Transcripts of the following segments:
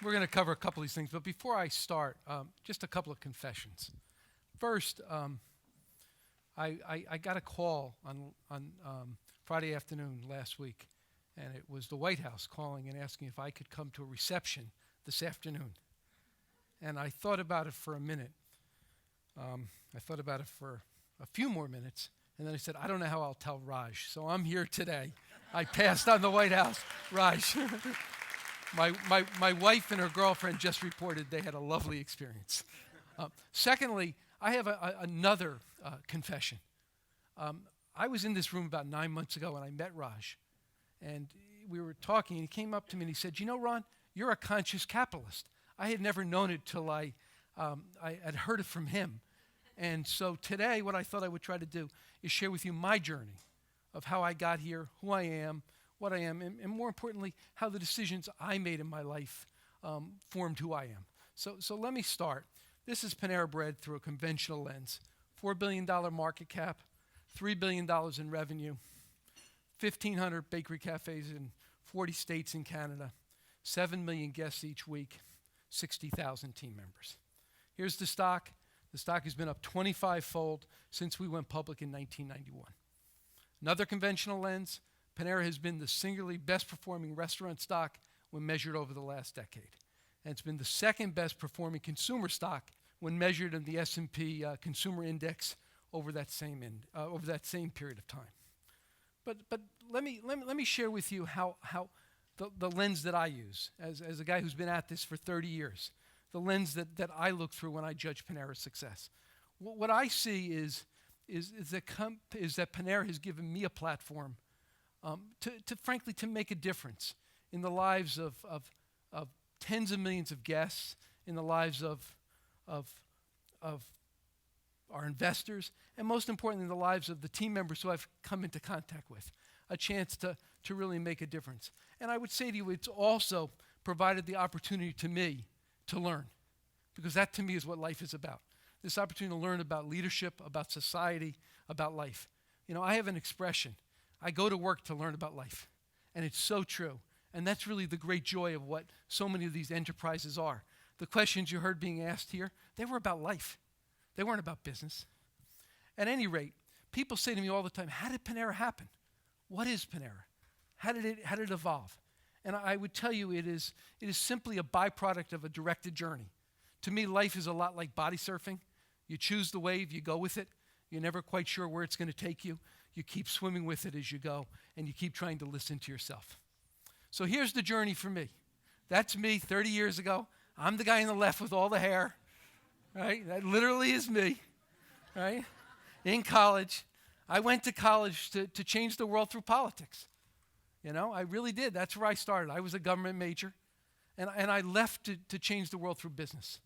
We're going to cover a couple of these things, but before I start, just a couple of confessions. First, I got a call on Friday afternoon last week, and it was the White House calling and asking if I could come to a reception this afternoon. And I thought about it for a minute. I thought about it for a few more minutes, and then I said, I don't know how I'll tell Raj, so I'm here today. I passed on the White House. Raj. My wife and her girlfriend just reported they had a lovely experience. Secondly, I have another confession. I was in this room about 9 months ago, and I met Raj. And we were talking, and he came up to me and he said, you know, Ron, you're a conscious capitalist. I had never known it till I had heard it from him. And so today, what I thought I would try to do is share with you my journey of how I got here, who I am, what I am, and more importantly, how the decisions I made in my life formed who I am. So let me start. This is Panera Bread through a conventional lens. $4 billion market cap, $3 billion in revenue, 1,500 bakery cafes in 40 states in Canada, 7 million guests each week, 60,000 team members. Here's the stock. The stock has been up 25-fold since we went public in 1991. Another conventional lens, Panera has been the singularly best performing restaurant stock when measured over the last decade. And it's been the second best performing consumer stock when measured in the S&P Consumer Index over that same period of time. But let me share with you how the lens that I use as a guy who's been at this for 30 years, the lens that I look through when I judge Panera's success. What I see is that Panera has given me a platform to frankly make a difference in the lives of tens of millions of guests, in the lives of our investors, and most importantly, in the lives of the team members who I've come into contact with, a chance to really make a difference. And I would say to you, it's also provided the opportunity to me to learn, because that to me is what life is about. This opportunity to learn about leadership, about society, about life. You know, I have an expression. I go to work to learn about life. And it's so true. And that's really the great joy of what so many of these enterprises are. The questions you heard being asked here, they were about life. They weren't about business. At any rate, people say to me all the time, how did Panera happen? What is Panera? How did it evolve? And I would tell you it is simply a byproduct of a directed journey. To me, life is a lot like body surfing. You choose the wave, you go with it. You're never quite sure where it's going to take you. You keep swimming with it as you go, and you keep trying to listen to yourself. So here's the journey for me. That's me 30 years ago. I'm the guy on the left with all the hair, right? That literally is me, right? In college. I went to college to change the world through politics. You know, I really did. That's where I started. I was a government major, and I left to change the world through business.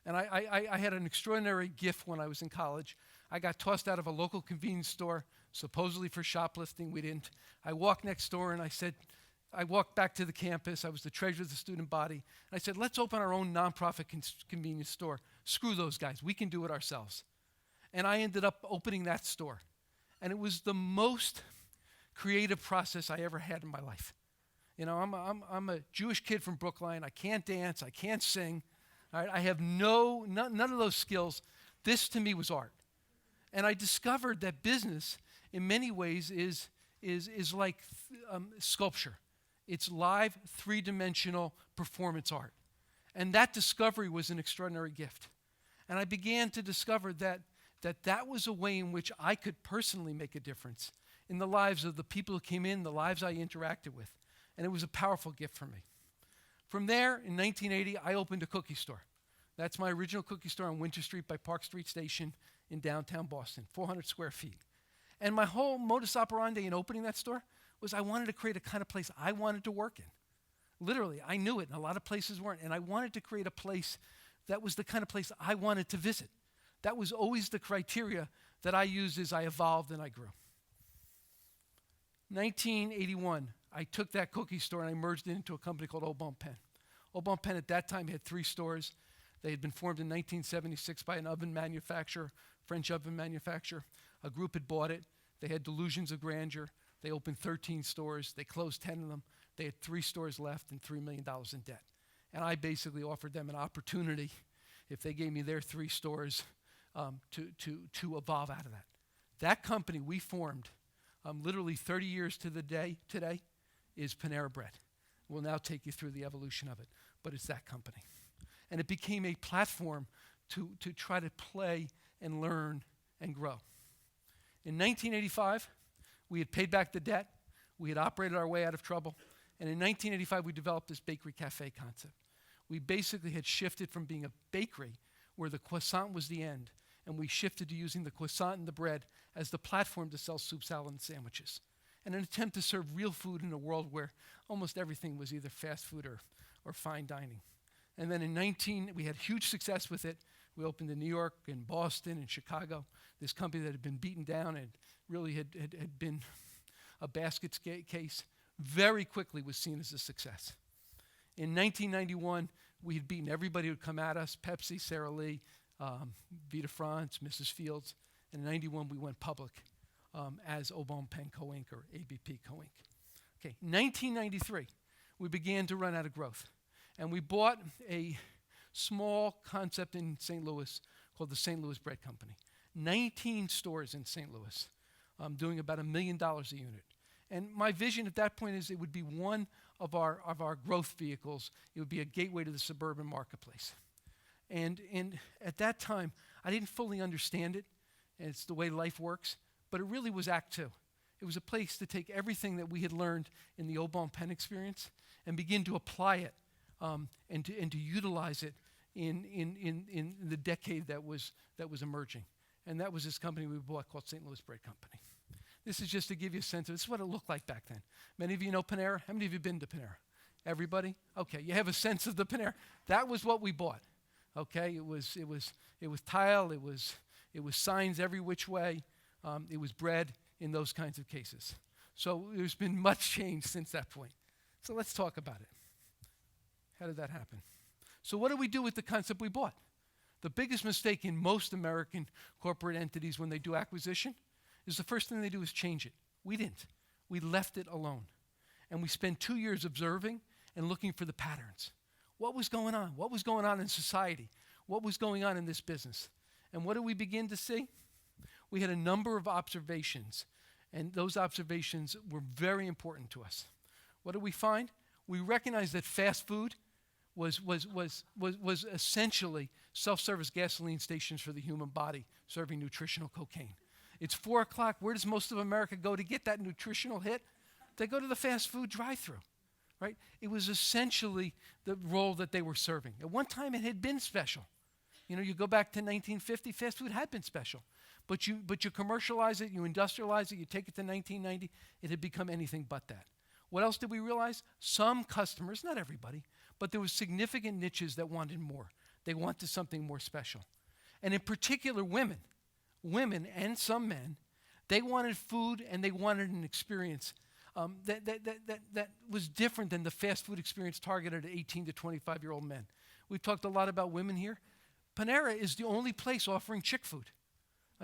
And I had an extraordinary gift when I was in college. I got tossed out of a local convenience store, supposedly for shoplifting. We didn't. I walked next door and I walked back to the campus. I was the treasurer of the student body. And I said, let's open our own nonprofit convenience store. Screw those guys. We can do it ourselves. And I ended up opening that store. And it was the most creative process I ever had in my life. You know, I'm a Jewish kid from Brookline. I can't dance. I can't sing. All right? I have none of those skills. This to me was art. And I discovered that business, in many ways, is like sculpture. It's live, three-dimensional performance art. And that discovery was an extraordinary gift. And I began to discover that was a way in which I could personally make a difference in the lives of the people who came in, the lives I interacted with. And it was a powerful gift for me. From there, in 1980, I opened a cookie store. That's my original cookie store on Winter Street by Park Street Station in downtown Boston, 400 square feet. And my whole modus operandi in opening that store was I wanted to create a kind of place I wanted to work in. Literally, I knew it, and a lot of places weren't. And I wanted to create a place that was the kind of place I wanted to visit. That was always the criteria that I used as I evolved and I grew. 1981, I took that cookie store and I merged it into a company called Au Bon Pain. Au Bon Pain at that time had 3 stores. They had been formed in 1976 by an oven manufacturer, French oven manufacturer. A group had bought it. They had delusions of grandeur. They opened 13 stores. They closed 10 of them. They had 3 stores left and $3 million in debt. And I basically offered them an opportunity, if they gave me their 3 stores, to evolve out of that. That company we formed, literally 30 years to the day today, is Panera Bread. We'll now take you through the evolution of it, but it's that company. And it became a platform to try to play and learn and grow. In 1985, we had paid back the debt. We had operated our way out of trouble. And in 1985, we developed this bakery cafe concept. We basically had shifted from being a bakery where the croissant was the end, and we shifted to using the croissant and the bread as the platform to sell soup, salad, and sandwiches. In an attempt to serve real food in a world where almost everything was either fast food or fine dining. And then we had huge success with it. We opened in New York and Boston and Chicago. This company that had been beaten down and really had been a basket case, very quickly was seen as a success. In 1991, we had beaten everybody who had come at us, Pepsi, Sara Lee, Vita France, Mrs. Fields. And in 91, we went public as Au Bon Pain Co. Inc. or ABP Co. Inc. Okay, 1993, we began to run out of growth. And we bought a small concept in St. Louis called the St. Louis Bread Company. 19 stores in St. Louis, doing about $1 million a unit. And my vision at that point is it would be one of our growth vehicles. It would be a gateway to the suburban marketplace. And at that time, I didn't fully understand it, and it's the way life works, but it really was Act Two. It was a place to take everything that we had learned in the Au Bon Pain experience and begin to apply it and to utilize it in the decade that was emerging. And that was this company we bought called St. Louis Bread Company. This is just to give you a sense of this is what it looked like back then. Many of you know Panera. How many of you have been to Panera? Everybody? Okay, you have a sense of the Panera. That was what we bought. Okay, it was tile, it was signs every which way, it was bread in those kinds of cases. So there's been much change since that point. So let's talk about it. How did that happen? So what do we do with the concept we bought? The biggest mistake in most American corporate entities when they do acquisition is the first thing they do is change it. We didn't. We left it alone. And we spent 2 years observing and looking for the patterns. What was going on? What was going on in society? What was going on in this business? And what did we begin to see? We had a number of observations, and those observations were very important to us. What did we find? We recognized that fast food was essentially self-service gasoline stations for the human body serving nutritional cocaine. It's 4 o'clock. Where does most of America go to get that nutritional hit? They go to the fast food drive-thru, right? It was essentially the role that they were serving. At one time, it had been special. You know, you go back to 1950, fast food had been special. But you commercialize it, you industrialize it, you take it to 1990, it had become anything but that. What else did we realize? Some customers, not everybody, but there were significant niches that wanted more. They wanted something more special. And in particular, women and some men, they wanted food and they wanted an experience that was different than the fast food experience targeted at 18 to 25-year-old men. We've talked a lot about women here. Panera is the only place offering chick food.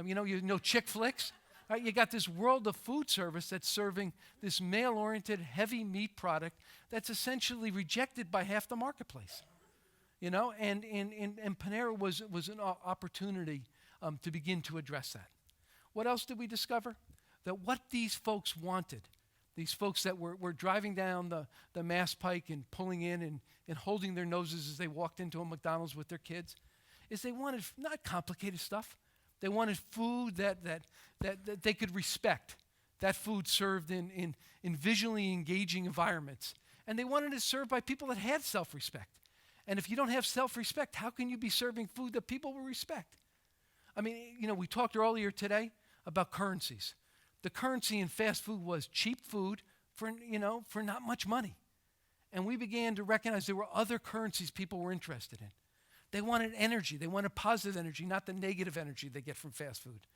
You know chick flicks? Right? You got this world of food service that's serving this male-oriented, heavy meat product that's essentially rejected by half the marketplace. You know, and Panera was an opportunity to begin to address that. What else did we discover? That what these folks wanted, these folks that were driving down the Mass Pike and pulling in and holding their noses as they walked into a McDonald's with their kids, is they wanted not complicated stuff. They wanted food that they could respect. That food served in visually engaging environments. And they wanted it served by people that had self-respect. And if you don't have self-respect, how can you be serving food that people will respect? I mean, you know, we talked earlier today about currencies. The currency in fast food was cheap food for not much money. And we began to recognize there were other currencies people were interested in. They wanted energy. They wanted positive energy, not the negative energy they get from fast food.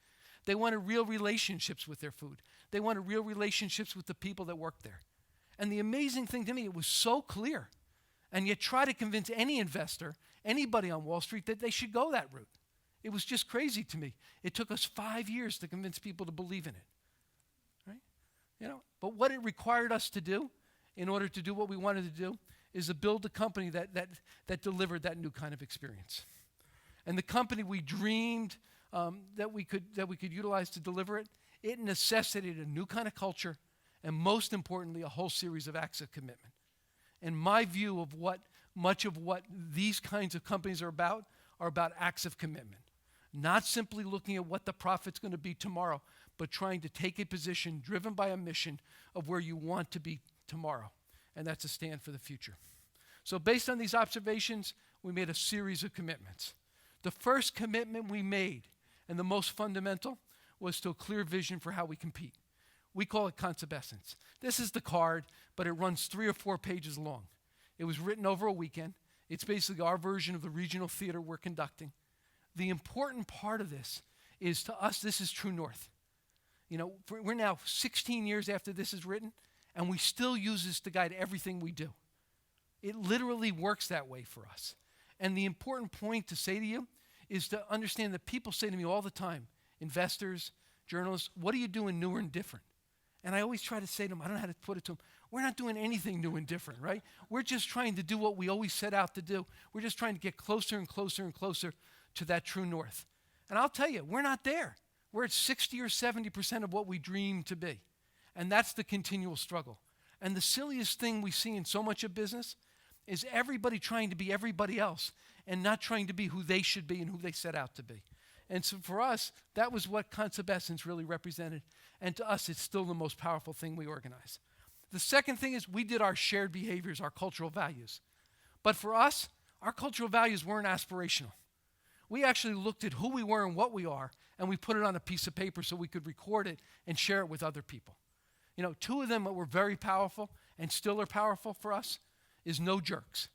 They wanted real relationships with their food. They wanted real relationships with the people that worked there. And the amazing thing to me, it was so clear. And yet try to convince any investor, anybody on Wall Street, that they should go that route. It was just crazy to me. It took us 5 years to convince people to believe in it. Right? You know, but what it required us to do in order to do what we wanted to do is to build a company that delivered that new kind of experience. And the company we dreamed that we could utilize to deliver it, it necessitated a new kind of culture, and most importantly, a whole series of acts of commitment. And my view of much of what these kinds of companies are about acts of commitment. Not simply looking at what the profit's going to be tomorrow, but trying to take a position driven by a mission of where you want to be tomorrow. And that's a stand for the future. So based on these observations, we made a series of commitments. The first commitment we made, and the most fundamental, was to a clear vision for how we compete. We call it Conscious Essence. This is the card, but it runs 3 or 4 pages long. It was written over a weekend. It's basically our version of the regional theater we're conducting. The important part of this is, to us, this is true north. You know, we're now 16 years after this is written, and we still use this to guide everything we do. It literally works that way for us. And the important point to say to you is to understand that people say to me all the time, investors, journalists, what are you doing newer and different? And I always try to say to them, I don't know how to put it to them, we're not doing anything new and different, right? We're just trying to do what we always set out to do. We're just trying to get closer and closer and closer to that true north. And I'll tell you, we're not there. We're at 60 or 70% of what we dream to be. And that's the continual struggle. And the silliest thing we see in so much of business is everybody trying to be everybody else and not trying to be who they should be and who they set out to be. And so for us, that was what Conscious Essence really represented. And to us, it's still the most powerful thing we organize. The second thing is we did our shared behaviors, our cultural values. But for us, our cultural values weren't aspirational. We actually looked at who we were and what we are, and we put it on a piece of paper so we could record it and share it with other people. You know, 2 of them that were very powerful and still are powerful for us is no jerks.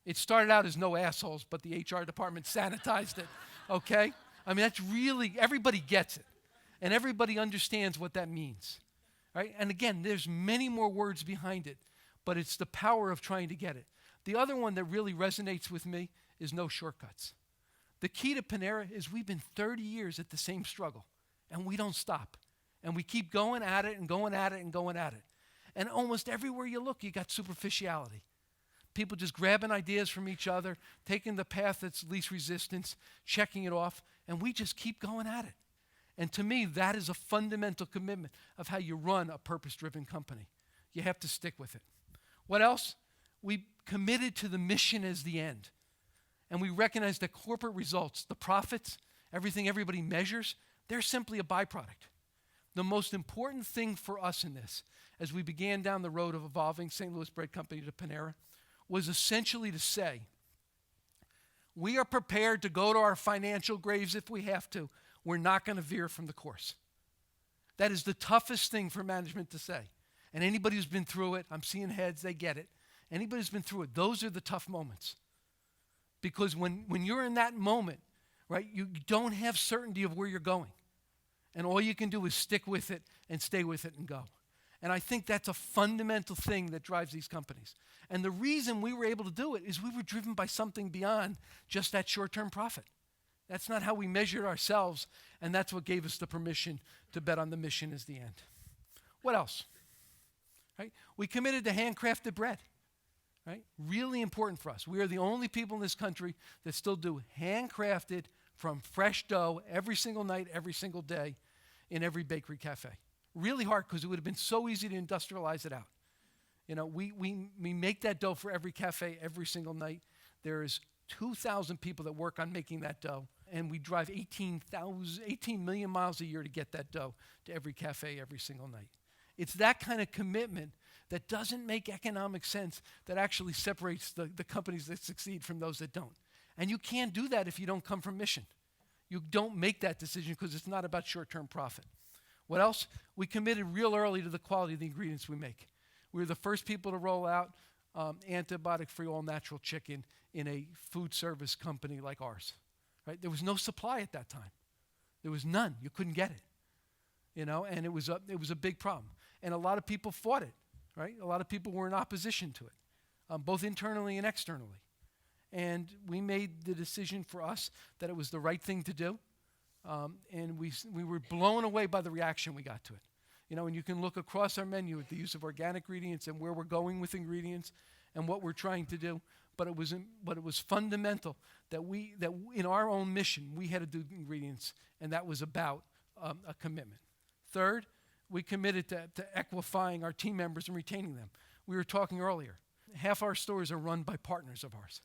It started out as no assholes, but the HR department sanitized it, okay? I mean, that's really, everybody gets it, and everybody understands what that means, right? And again, there's many more words behind it, but it's the power of trying to get it. The other one that really resonates with me is no shortcuts. The key to Panera is we've been 30 years at the same struggle, and we don't stop. And we keep going at it and going at it and going at it. And almost everywhere you look, you got superficiality. People just grabbing ideas from each other, taking the path that's least resistance, checking it off, and we just keep going at it. And to me, that is a fundamental commitment of how you run a purpose-driven company. You have to stick with it. What else? We committed to the mission as the end. And we recognize that corporate results, the profits, everything everybody measures, they're simply a byproduct. The most important thing for us in this, as we began down the road of evolving St. Louis Bread Company to Panera, was essentially to say, we are prepared to go to our financial graves if we have to. We're not going to veer from the course. That is the toughest thing for management to say. And anybody who's been through it, I'm seeing heads, they get it. Anybody who's been through it, those are the tough moments. Because when you're in that moment, right, you don't have certainty of where you're going. And all you can do is stick with it and stay with it and go. And I think that's a fundamental thing that drives these companies. And the reason we were able to do it is we were driven by something beyond just that short-term profit. That's not how we measured ourselves, and that's what gave us the permission to bet on the mission as the end. What else? Right? We committed to handcrafted bread. Right? Really important for us. We are the only people in this country that still do handcrafted from fresh dough every single night, every single day in every bakery cafe. Really hard because it would have been so easy to industrialize it out. You know, we make that dough for every cafe every single night. There is 2,000 people that work on making that dough, and we drive 18 million miles a year to get that dough to every cafe every single night. It's that kind of commitment that doesn't make economic sense that actually separates the companies that succeed from those that don't. And you can't do that if you don't come from mission. You don't make that decision because it's not about short-term profit. What else? We committed real early to the quality of the ingredients we make. We were the first people to roll out antibiotic-free all-natural chicken in a food service company like ours. Right? There was no supply at that time. There was none. You couldn't get it. You know, and it was a big problem. And a lot of people fought it. Right? A lot of people were in opposition to it, both internally and externally. And we made the decision for us that it was the right thing to do. And we were blown away by the reaction we got to it. You know, and you can look across our menu at the use of organic ingredients and where we're going with ingredients. and what we're trying to do, but it was fundamental that in our own mission, we had to do ingredients, and that was about a commitment. Third, we committed to equifying our team members and retaining them. We were talking earlier. Half our stores are run by partners of ours,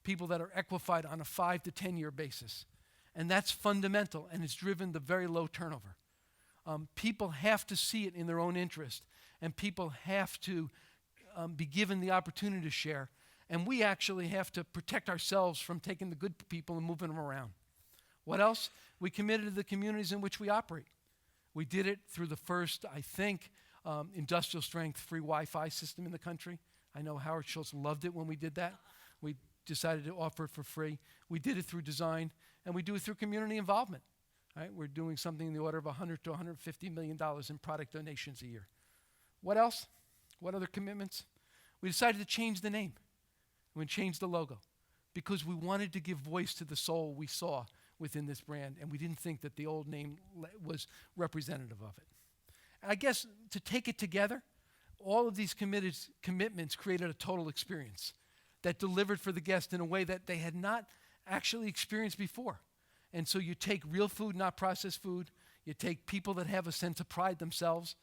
people that are equified on a 5 to 10 year basis. And that's fundamental, and it's driven the very low turnover. People have to see it in their own interest, and people have to be given the opportunity to share. And we actually have to protect ourselves from taking the good people and moving them around. What else? We committed to the communities in which we operate. We did it through the first, I think, industrial strength free Wi-Fi system in the country. I know Howard Schultz loved it when we did that. We decided to offer it for free. We did it through design, and we do it through community involvement. Right? We're doing something in the order of $100 to $150 million in product donations a year. What else? What other commitments? We decided to change the name. We changed the logo because we wanted to give voice to the soul we saw within this brand, and we didn't think that the old name was representative of it. And I guess to take it together, all of these commitments created a total experience that delivered for the guest in a way that they had not actually experienced before. And so you take real food, not processed food. You take people that have a sense of pride themselves.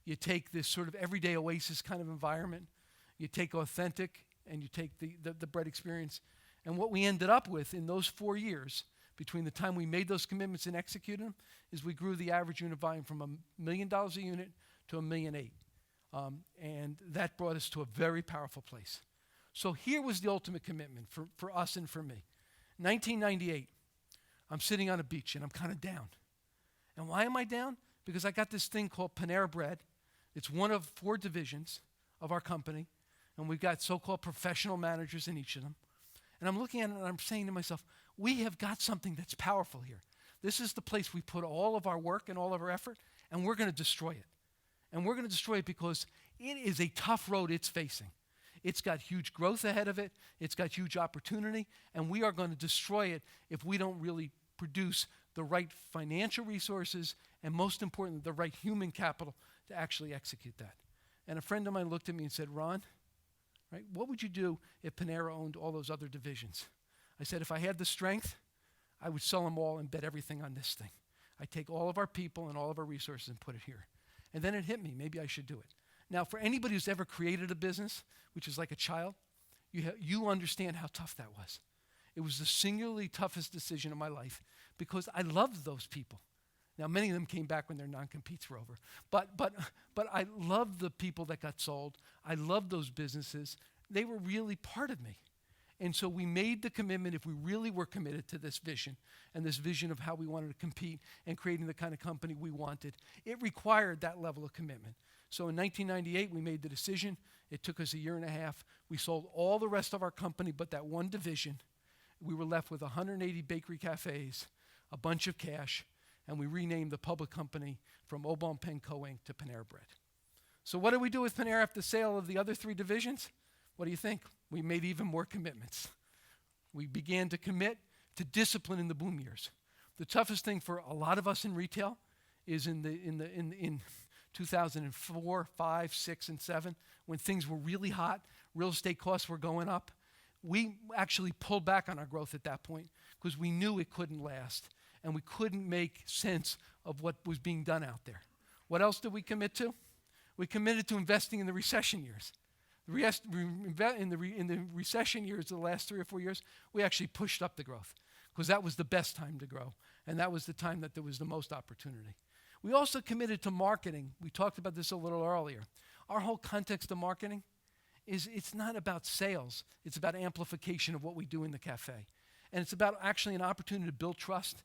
You take this sort of everyday oasis kind of environment. You take authentic, and you take the bread experience. And what we ended up with in those 4 years, between the time we made those commitments and executed them, is we grew the average unit volume from $1 million a unit to $1.8 million. And that brought us to a very powerful place. So here was the ultimate commitment for us and for me. 1998, I'm sitting on a beach and I'm kind of down. And why am I down? Because I got this thing called Panera Bread. It's one of 4 divisions of our company. And we've got so-called professional managers in each of them. And I'm looking at it and I'm saying to myself, we have got something that's powerful here. This is the place we put all of our work and all of our effort, and we're going to destroy it. And we're going to destroy it because it is a tough road it's facing. It's got huge growth ahead of it. It's got huge opportunity, and we are going to destroy it if we don't really produce the right financial resources and, most importantly, the right human capital to actually execute that. And a friend of mine looked at me and said, Ron, right, what would you do if Panera owned all those other divisions? I said, if I had the strength, I would sell them all and bet everything on this thing. I'd take all of our people and all of our resources and put it here. And then it hit me, maybe I should do it. Now, for anybody who's ever created a business, which is like a child, you understand how tough that was. It was the singularly toughest decision of my life because I loved those people. Now, many of them came back when their non-competes were over. But I loved the people that got sold. I loved those businesses. They were really part of me. And so we made the commitment, if we really were committed to this vision and this vision of how we wanted to compete and creating the kind of company we wanted, it required that level of commitment. So in 1998, we made the decision. It took us a year and a half. We sold all the rest of our company but that one division. We were left with 180 bakery cafes, a bunch of cash, and we renamed the public company from Aubon Pen Co. Inc. to Panera Bread. So what did we do with Panera after the sale of the other 3 divisions? What do you think? We made even more commitments. We began to commit to discipline in the boom years. The toughest thing for a lot of us in retail is in 2004, 5, 6, and 7, when things were really hot, real estate costs were going up. We actually pulled back on our growth at that point because we knew it couldn't last and we couldn't make sense of what was being done out there. What else did we commit to? We committed to investing in the recession years. In the recession years, the last 3 or 4 years, we actually pushed up the growth because that was the best time to grow, and that was the time that there was the most opportunity. We also committed to marketing. We talked about this a little earlier. Our whole context of marketing it's not about sales. It's about amplification of what we do in the cafe. And it's about actually an opportunity to build trust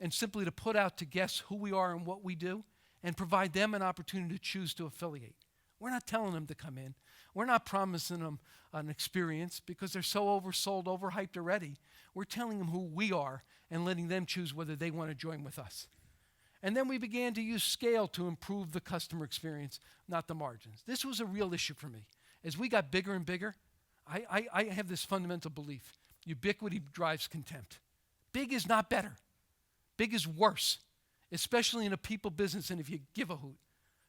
and simply to put out to guests who we are and what we do and provide them an opportunity to choose to affiliate. We're not telling them to come in. We're not promising them an experience because they're so oversold, overhyped already. We're telling them who we are and letting them choose whether they want to join with us. And then we began to use scale to improve the customer experience, not the margins. This was a real issue for me. As we got bigger and bigger, I have this fundamental belief. Ubiquity drives contempt. Big is not better. Big is worse, especially in a people business and if you give a hoot.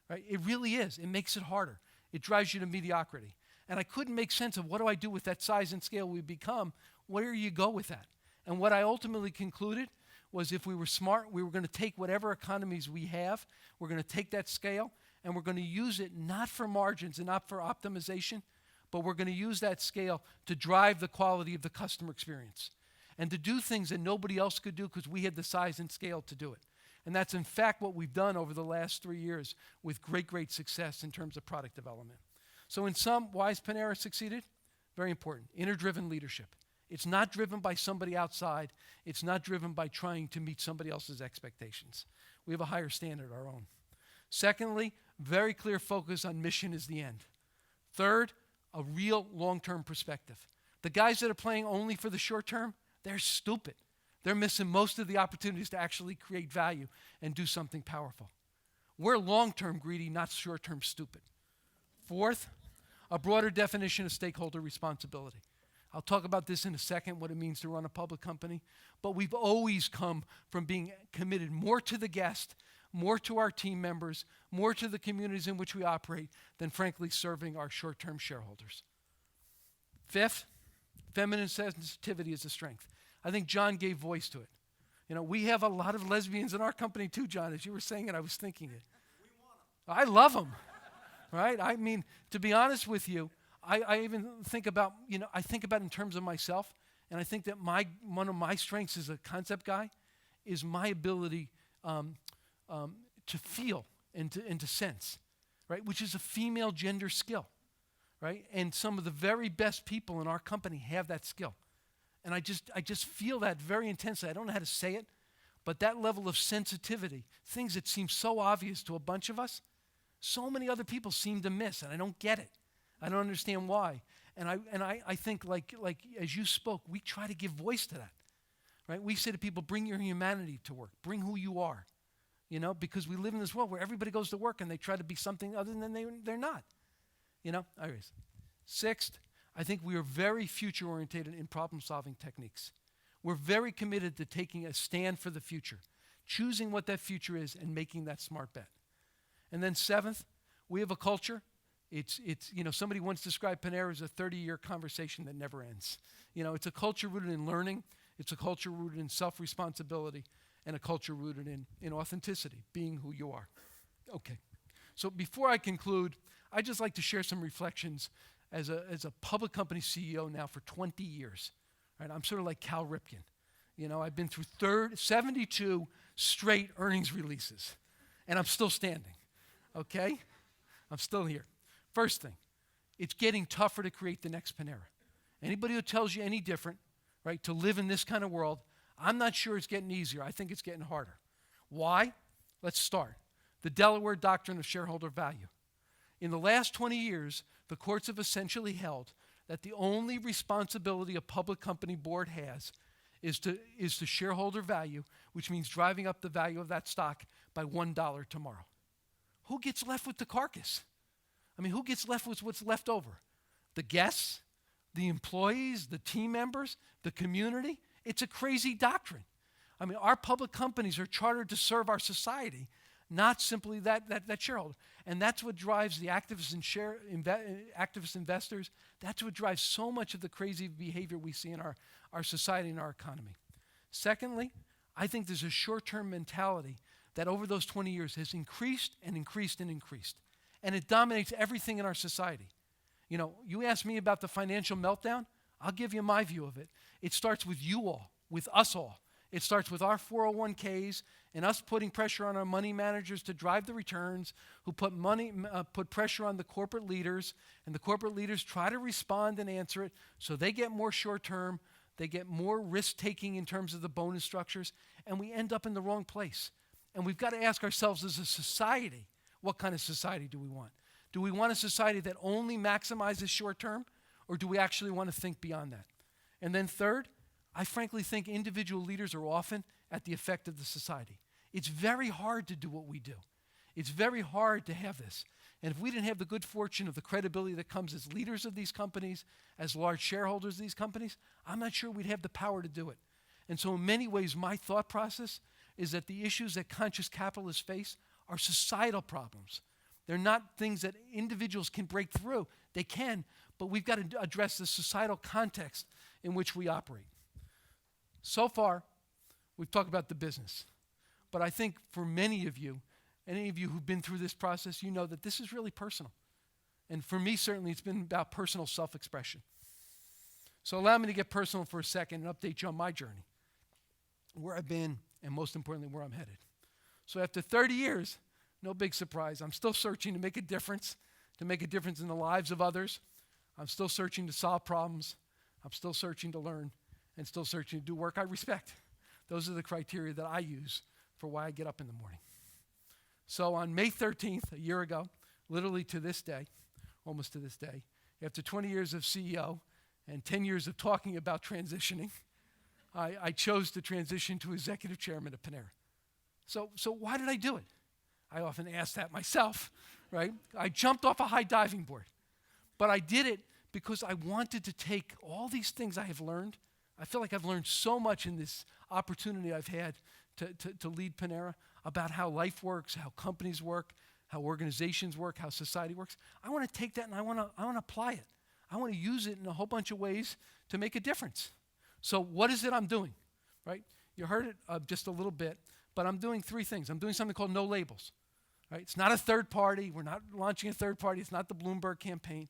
Right? It really is. It makes it harder. It drives you to mediocrity. And I couldn't make sense of what do I do with that size and scale we become. Where do you go with that? And what I ultimately concluded was if we were smart, we were going to take whatever economies we have, we're going to take that scale, and we're going to use it not for margins and not for optimization, but we're going to use that scale to drive the quality of the customer experience and to do things that nobody else could do because we had the size and scale to do it. And that's in fact what we've done over the last 3 years with great, great success in terms of product development. So in sum, why has Panera succeeded? Very important, inner-driven leadership. It's not driven by somebody outside. It's not driven by trying to meet somebody else's expectations. We have a higher standard, our own. Secondly, very clear focus on mission is the end. Third, a real long-term perspective. The guys that are playing only for the short term, they're stupid. They're missing most of the opportunities to actually create value and do something powerful. We're long-term greedy, not short-term stupid. Fourth, a broader definition of stakeholder responsibility. I'll talk about this in a second, what it means to run a public company. But we've always come from being committed more to the guest, more to our team members, more to the communities in which we operate than frankly serving our short-term shareholders. Fifth, feminine sensitivity is a strength. I think John gave voice to it. You know, we have a lot of lesbians in our company too, John. As you were saying it, I was thinking it. We want them. I love them, right? I mean, to be honest with you, I even think about, I think about in terms of myself, and I think that one of my strengths as a concept guy is my ability to feel and to sense, right? Which is a female gender skill, right? And some of the very best people in our company have that skill. And I just feel that very intensely. I don't know how to say it, but that level of sensitivity, things that seem so obvious to a bunch of us, so many other people seem to miss, and I don't get it. I don't understand why. And I think like as you spoke, we try to give voice to that, right? We say to people, bring your humanity to work. Bring who you are, because we live in this world where everybody goes to work and they try to be something other than they're not, Anyways, sixth, I think we are very future-oriented in problem-solving techniques. We're very committed to taking a stand for the future, choosing what that future is and making that smart bet. And then seventh, we have a culture. It's somebody once described Panera as a 30-year conversation that never ends. It's a culture rooted in learning. It's a culture rooted in self-responsibility and a culture rooted in authenticity, being who you are. Okay. So before I conclude, I'd just like to share some reflections as a public company CEO now for 20 years. Right? I'm sort of like Cal Ripken. I've been through 72 straight earnings releases, and I'm still standing. Okay? I'm still here. First thing, it's getting tougher to create the next Panera. Anybody who tells you any different, right, to live in this kind of world, I'm not sure it's getting easier. I think it's getting harder. Why? Let's start. The Delaware Doctrine of shareholder value. In the last 20 years, the courts have essentially held that the only responsibility a public company board has is to shareholder value, which means driving up the value of that stock by $1 tomorrow. Who gets left with the carcass? I mean, who gets left with what's left over? The guests, the employees, the team members, the community? It's a crazy doctrine. I mean, our public companies are chartered to serve our society, not simply that shareholder. And that's what drives the activist investors. That's what drives so much of the crazy behavior we see in our society and our economy. Secondly, I think there's a short-term mentality that over those 20 years has increased and increased and increased. And it dominates everything in our society. You ask me about the financial meltdown, I'll give you my view of it. It starts with you all, with us all. It starts with our 401ks and us putting pressure on our money managers to drive the returns, who put pressure on the corporate leaders, and the corporate leaders try to respond and answer it, so they get more short-term, they get more risk-taking in terms of the bonus structures, and we end up in the wrong place. And we've got to ask ourselves as a society, what kind of society do we want? Do we want a society that only maximizes short-term, or do we actually want to think beyond that? And then third, I frankly think individual leaders are often at the effect of the society. It's very hard to do what we do. It's very hard to have this. And if we didn't have the good fortune of the credibility that comes as leaders of these companies, as large shareholders of these companies, I'm not sure we'd have the power to do it. And so in many ways, my thought process is that the issues that conscious capitalists face are societal problems. They're not things that individuals can break through. They can, but we've got to address the societal context in which we operate. So far, we've talked about the business. But I think for many of you, any of you who've been through this process, you know that this is really personal. And for me, certainly, it's been about personal self-expression. So allow me to get personal for a second and update you on my journey, where I've been, and most importantly, where I'm headed. So after 30 years, no big surprise, I'm still searching to make a difference in the lives of others. I'm still searching to solve problems. I'm still searching to learn and still searching to do work I respect. Those are the criteria that I use for why I get up in the morning. So on May 13th, a year ago, literally to this day, almost to this day, after 20 years of CEO and 10 years of talking about transitioning, I chose to transition to executive chairman of Panera. So why did I do it? I often ask that myself, right? I jumped off a high diving board. But I did it because I wanted to take all these things I have learned. I feel like I've learned so much in this opportunity I've had to lead Panera about how life works, how companies work, how organizations work, how society works. I want to take that and I want to apply it. I want to use it in a whole bunch of ways to make a difference. So what is it I'm doing, right? You heard it just a little bit, but I'm doing three things. I'm doing something called No Labels, right? It's not a third party. We're not launching a third party. It's not the Bloomberg campaign.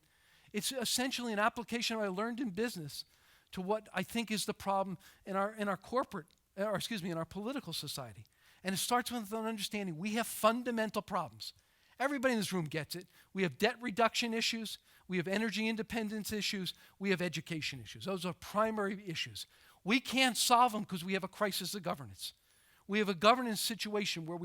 It's essentially an application I learned in business to what I think is the problem in our political society. And it starts with an understanding we have fundamental problems. Everybody in this room gets it. We have debt reduction issues. We have energy independence issues. We have education issues. Those are primary issues. We can't solve them because we have a crisis of governance. We have a governance situation where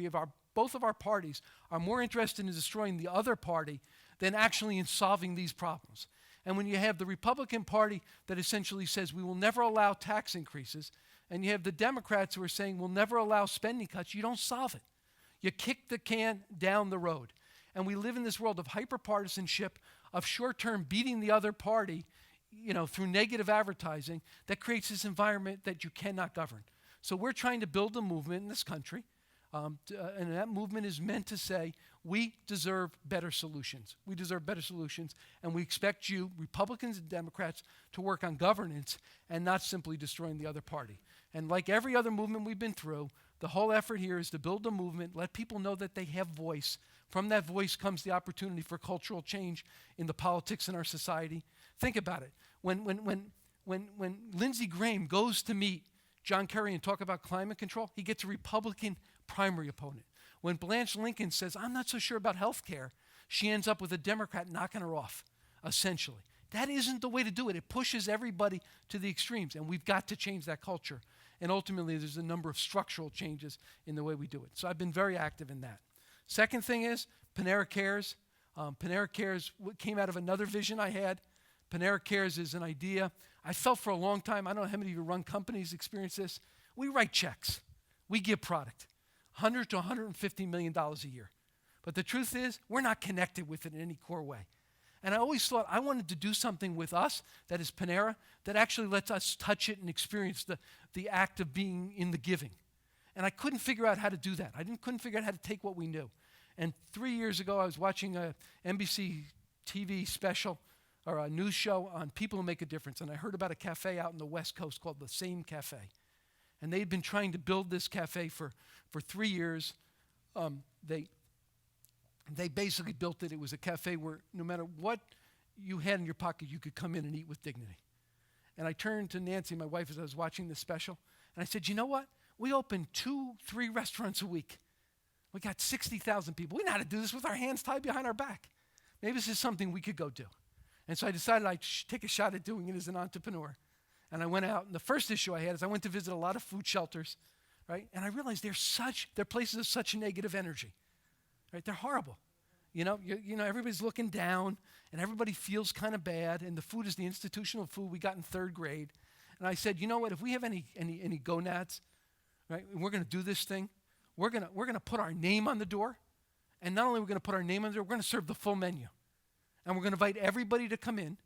both of our parties are more interested in destroying the other party than actually in solving these problems. And when you have the Republican Party that essentially says we will never allow tax increases, and you have the Democrats who are saying we'll never allow spending cuts, you don't solve it. You kick the can down the road. And we live in this world of hyperpartisanship, of short-term beating the other party, through negative advertising that creates this environment that you cannot govern. So we're trying to build a movement in this country, and that movement is meant to say we deserve better solutions. We deserve better solutions, and we expect you, Republicans and Democrats, to work on governance and not simply destroying the other party. And like every other movement we've been through, the whole effort here is to build a movement, let people know that they have voice. From that voice comes the opportunity for cultural change in the politics in our society. Think about it. When Lindsey Graham goes to meet John Kerry and talk about climate control, he gets a Republican primary opponent. When Blanche Lincoln says, I'm not so sure about health care, she ends up with a Democrat knocking her off, essentially. That isn't the way to do it. It pushes everybody to the extremes, and we've got to change that culture. And ultimately, there's a number of structural changes in the way we do it. So I've been very active in that. Second thing is Panera Cares. Panera Cares came out of another vision I had. Panera Cares is an idea I felt for a long time. I don't know how many of you run companies experience this. We write checks. We give product. $100 to $150 million a year. But the truth is, we're not connected with it in any core way. And I always thought I wanted to do something with us, that is Panera, that actually lets us touch it and experience the act of being in the giving. And I couldn't figure out how to do that. Couldn't figure out how to take what we knew. And 3 years ago, I was watching a NBC TV special or a news show on people who make a difference. And I heard about a cafe out in the West Coast called The Same Cafe. And they'd been trying to build this cafe for 3 years. They basically built it. It was a cafe where no matter what you had in your pocket, you could come in and eat with dignity. And I turned to Nancy, my wife, as I was watching this special, and I said, you know what? We open 2-3 restaurants a week. We got 60,000 people. We know how to do this with our hands tied behind our back. Maybe this is something we could go do. And so I decided I'd take a shot at doing it as an entrepreneur. And I went out, and the first issue I had is I went to visit a lot of food shelters, right? And I realized they're places of such negative energy, right? They're horrible. Everybody's looking down, and everybody feels kind of bad, and the food is the institutional food we got in 3rd grade. And I said, you know what? If we have any gonads, right, and we're going to do this thing, we're going to put our name on the door, and not only are we going to put our name on the door, we're going to serve the full menu, and we're going to invite everybody to come in,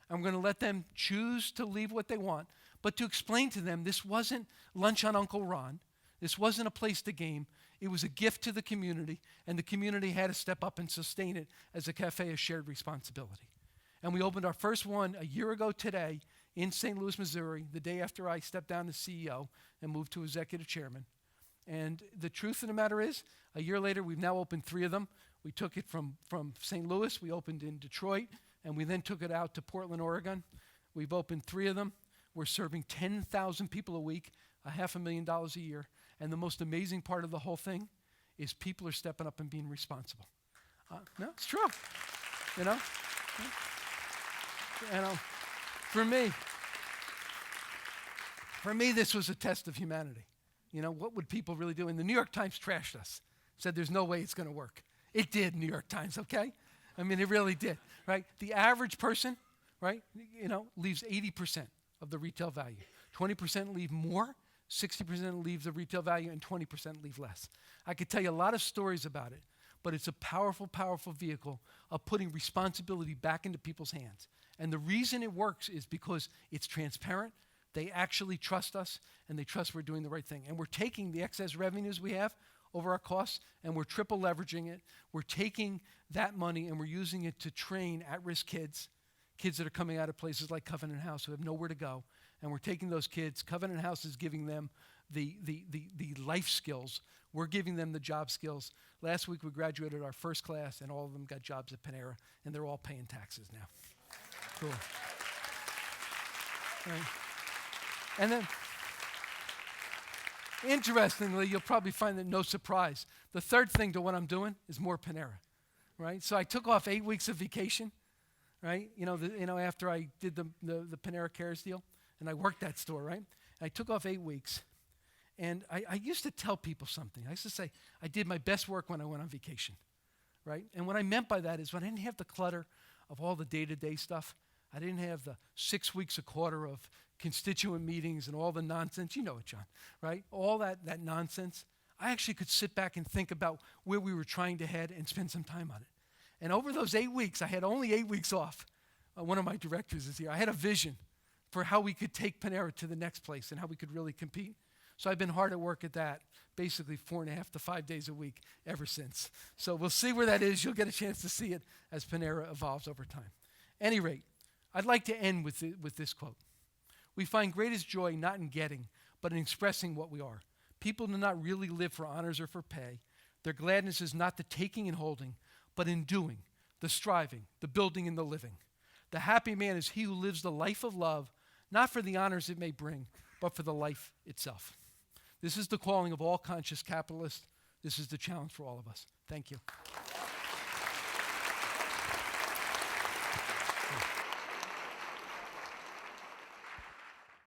and we're going to let them choose to leave what they want, but to explain to them this wasn't lunch on Uncle Ron, this wasn't a place to game. It was a gift to the community, and the community had to step up and sustain it as a cafe of shared responsibility. And we opened our first one a year ago today in St. Louis, Missouri, the day after I stepped down as CEO and moved to executive chairman. And the truth of the matter is, a year later, we've now opened 3 of them. We took it from St. Louis, we opened in Detroit, and we then took it out to Portland, Oregon. We've opened 3 of them. We're serving 10,000 people a week, $500,000 a year. And the most amazing part of the whole thing is people are stepping up and being responsible. No, it's true. You know? For me, this was a test of humanity. You know, what would people really do? And the New York Times trashed us, said there's no way it's going to work. It did, New York Times, okay? I mean, it really did, right? The average person, right, you know, leaves 80% of the retail value. 20% leave more, 60% leave the retail value, and 20% leave less. I could tell you a lot of stories about it, but it's a powerful, powerful vehicle of putting responsibility back into people's hands. And the reason it works is because it's transparent. They actually trust us, and they trust we're doing the right thing. And we're taking the excess revenues we have over our costs, and we're triple leveraging it. We're taking that money, and we're using it to train at-risk kids that are coming out of places like Covenant House who have nowhere to go. And we're taking those kids. Covenant House is giving them the life skills. We're giving them the job skills. Last week, we graduated our first class, and all of them got jobs at Panera, and they're all paying taxes now. Cool. Right. And then, interestingly, you'll probably find that no surprise. The third thing to what I'm doing is more Panera, right? So I took off 8 weeks of vacation, right? After I did the Panera Cares deal, and I worked that store, right? I took off 8 weeks, and I used to tell people something. I used to say, I did my best work when I went on vacation, right? And what I meant by that is when I didn't have the clutter of all the day-to-day stuff, I didn't have the 6 weeks a quarter of constituent meetings and all the nonsense. You know it, John, right? All that nonsense. I actually could sit back and think about where we were trying to head and spend some time on it. And over those 8 weeks, I had only 8 weeks off. One of my directors is here. I had a vision for how we could take Panera to the next place and how we could really compete. So I've been hard at work at that, basically 4.5 to 5 days a week ever since. So we'll see where that is. You'll get a chance to see it as Panera evolves over time. Any rate, I'd like to end with this quote. We find greatest joy not in getting, but in expressing what we are. People do not really live for honors or for pay. Their gladness is not the taking and holding, but in doing, the striving, the building and the living. The happy man is he who lives the life of love, not for the honors it may bring, but for the life itself. This is the calling of all conscious capitalists. This is the challenge for all of us. Thank you.